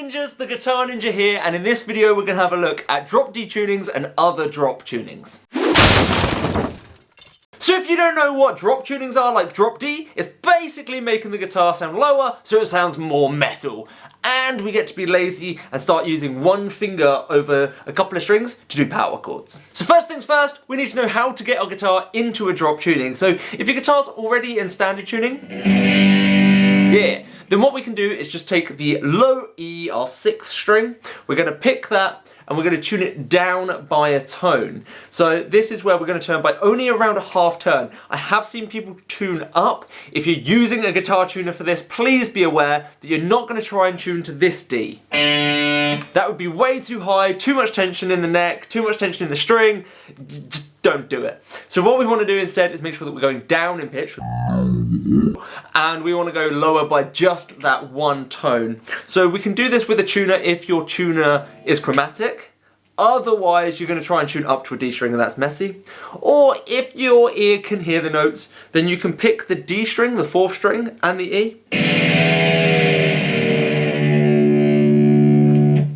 Ninjas, the Guitar Ninja here, and in this video we're going to have a look at drop D tunings and other drop tunings. So if you don't know what drop tunings are, like drop D, it's basically making the guitar sound lower so it sounds more metal. And we get to be lazy and start using one finger over a couple of strings to do power chords. So first things first, we need to know how to get our guitar into a drop tuning. So if your guitar's already in standard tuning, then what we can do is just take the low E, our 6th string, we're going to pick that and we're going to tune it down by a tone. So this is where we're going to turn by only around a half turn. I have seen people tune up. If you're using a guitar tuner for this, please be aware that you're not going to try and tune to this D. That would be way too high, too much tension in the neck, too much tension in the string. Just don't do it. So what we want to do instead is make sure that we're going down in pitch. And we want to go lower by just that one tone. So we can do this with a tuner if your tuner is chromatic. Otherwise, you're going to try and tune up to a D string and that's messy. Or if your ear can hear the notes, then you can pick the D string, the 4th string, and the E.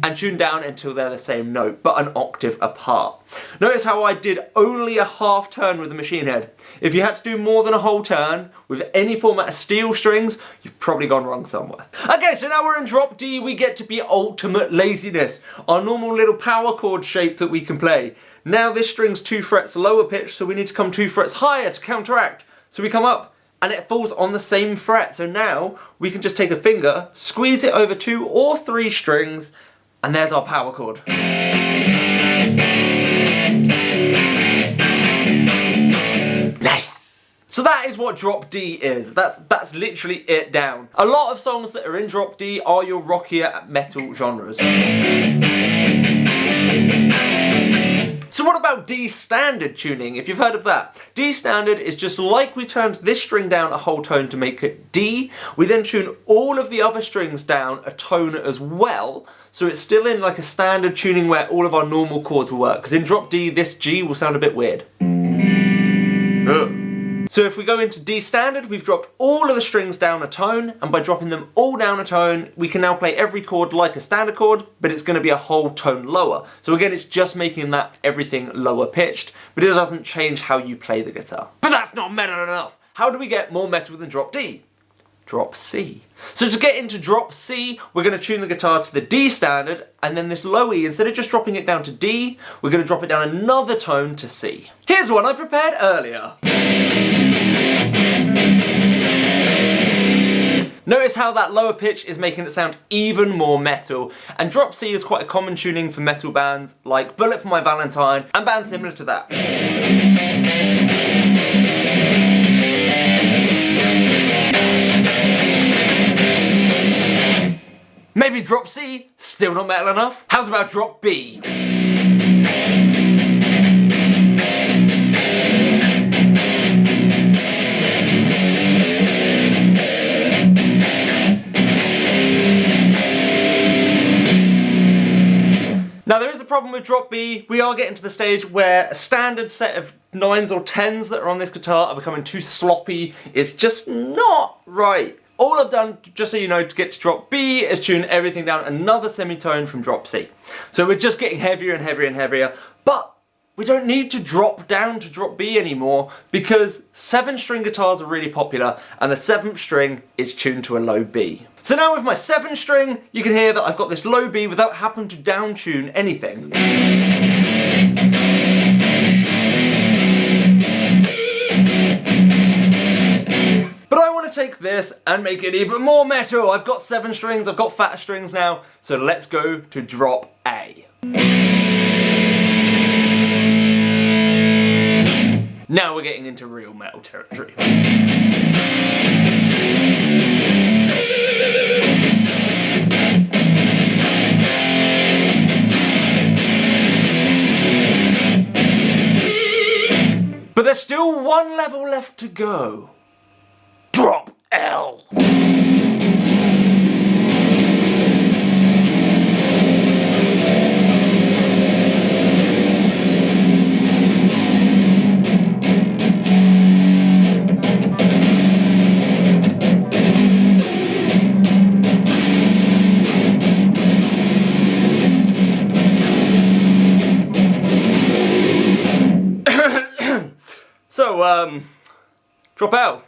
And tune down until they're the same note, but an octave apart. Notice how I did only a half turn with the machine head. If you had to do more than a whole turn with any format of steel strings, you've probably gone wrong somewhere. Okay, so now we're in drop D, we get to be ultimate laziness. Our normal little power chord shape that we can play. Now this string's 2 frets lower pitch, so we need to come 2 frets higher to counteract. So we come up and it falls on the same fret. So now we can just take a finger, squeeze it over 2 or 3 strings, and there's our power chord. Nice! So that is what drop D is. That's literally it down. A lot of songs that are in drop D are your rockier metal genres. So what about D standard tuning, if you've heard of that? D standard is just like we turned this string down a whole tone to make it D, we then tune all of the other strings down a tone as well, so it's still in like a standard tuning where all of our normal chords will work, because in drop D this G will sound a bit weird. So if we go into D standard, we've dropped all of the strings down a tone, and by dropping them all down a tone, we can now play every chord like a standard chord, but it's going to be a whole tone lower. So again, it's just making that everything lower pitched, but it doesn't change how you play the guitar. But that's not metal enough! How do we get more metal than drop D? Drop C. So to get into drop C, we're going to tune the guitar to the D standard, and then this low E, instead of just dropping it down to D, we're going to drop it down another tone to C. Here's one I prepared earlier. Notice how that lower pitch is making it sound even more metal, and drop C is quite a common tuning for metal bands like Bullet for My Valentine and bands similar to that. Maybe drop C, still not metal enough? How's about drop B? Now there is a problem with drop B. We are getting to the stage where a standard set of 9s or 10s that are on this guitar are becoming too sloppy. It's just not right. All I've done, just so you know, to get to drop B is tune everything down another semitone from drop C. So we're just getting heavier and heavier and heavier, but we don't need to drop down to drop B anymore because 7-string guitars are really popular and the 7th string is tuned to a low B. So now with my 7th string, you can hear that I've got this low B without having to down tune anything. But I want to take this and make it even more metal. I've got 7 strings, I've got fatter strings now, so let's go to drop A. Now we're getting into real metal territory. But there's still one level left to go. Drop L. So, drop L.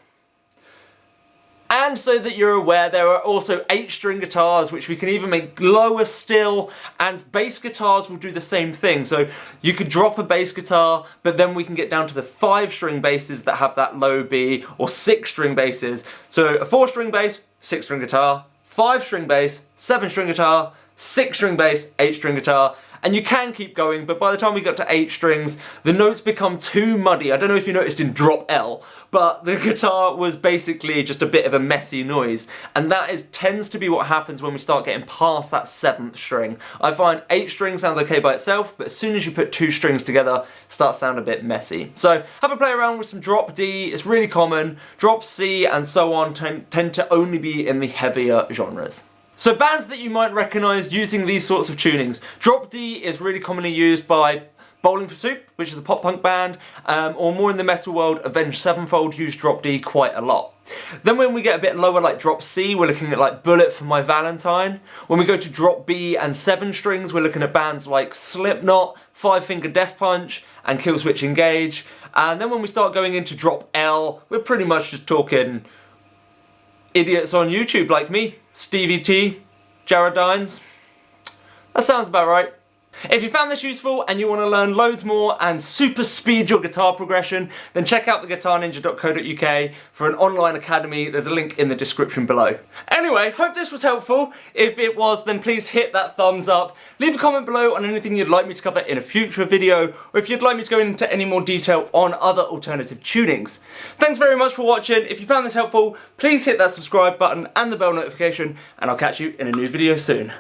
And so that you're aware, there are also 8-string guitars which we can even make lower still, and bass guitars will do the same thing. So you could drop a bass guitar, but then we can get down to the 5-string basses that have that low B, or 6-string basses. So a 4-string bass, 6-string guitar, 5-string bass, 7-string guitar, 6-string bass, 8-string guitar. And you can keep going, but by the time we got to 8 strings, the notes become too muddy. I don't know if you noticed in drop L, but the guitar was basically just a bit of a messy noise. And that tends to be what happens when we start getting past that 7th string. I find 8 string sounds okay by itself, but as soon as you put 2 strings together, it starts to sound a bit messy. So have a play around with some drop D, it's really common. Drop C and so on tend to only be in the heavier genres. So bands that you might recognise using these sorts of tunings. Drop D is really commonly used by Bowling for Soup, which is a pop punk band, or more in the metal world, Avenged Sevenfold use drop D quite a lot. Then when we get a bit lower like drop C, we're looking at like Bullet for My Valentine. When we go to drop B and 7 strings, we're looking at bands like Slipknot, Five Finger Death Punch, and Killswitch Engage. And then when we start going into drop L, we're pretty much just talking idiots on YouTube like me. Stevie T, Jared Dines. That sounds about right. If you found this useful and you want to learn loads more and super speed your guitar progression, then check out theguitarninja.co.uk for an online academy. There's a link in the description below. Anyway, hope this was helpful. If it was, then please hit that thumbs up. Leave a comment below on anything you'd like me to cover in a future video, or if you'd like me to go into any more detail on other alternative tunings. Thanks very much for watching. If you found this helpful, please hit that subscribe button and the bell notification, and I'll catch you in a new video soon.